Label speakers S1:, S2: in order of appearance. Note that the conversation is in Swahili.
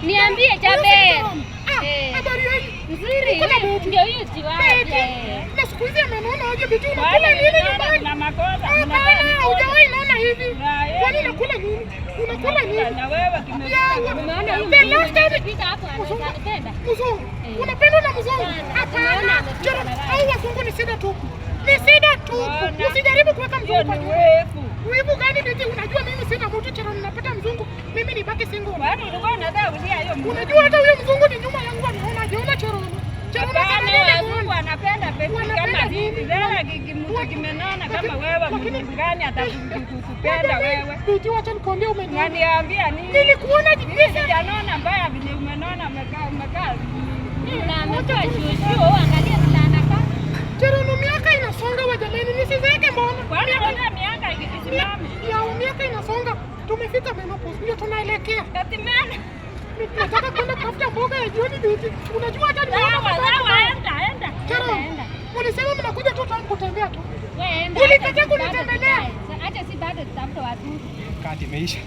S1: Niambie Chabe.
S2: Habari yako?
S1: Nzuri. Ndio hiyo jiwaje.
S2: Na siku hizi amenona aje bitu unakula nini nyumbani?
S1: Na makosa.
S2: Hujawahi naona hivi. Kwani unakula nini? Unakula nini?
S1: Na wewe
S2: umeona hiyo
S1: pika hapo anapenda.
S2: Mzungu. Unapenda na mzungu? Hapana. Au wazungu ni sida tu. Ni sida tu. Usijaribu kuweka mzungu kwa nyumba. Wivu gani binti? Unajua mimi sina mtu chero ninapata mzungu. Mimi nibaki single.
S1: Bado ulikuwa unataka kulia hiyo mzungu.
S2: Unajua hata huyo mzungu ni nyuma yangu anaona jiona chero.
S1: Mungu anapenda pesa kama hivi. Wewe mtu kimenona kama wewe Mungu gani atakupenda wewe?
S2: Binti wacha nikwambie umenona.
S1: Unaniambia nini?
S2: Nilikuona jinsi
S1: janona mbaya vile umenona umekaa.
S3: Na ametoa shushu angalia vile anakaa.
S2: Chero miaka inasonga wa jamani nisizeke mbona?
S1: Kwani unaona miaka ikisimama?
S2: Ya miaka inasonga. Tumefika menopause ndio tunaelekea.
S1: Katimana.
S2: Nataka kwenda kutafuta mboga ya jioni binti. Unajua hata ni
S1: enda.
S2: Chero. Ulisema mnakuja tu tangu kutembea tu.
S3: Wewe enda.
S2: Ulikataa kunitembelea.
S3: Acha si bado tutafuta watu.
S4: Kati imeisha.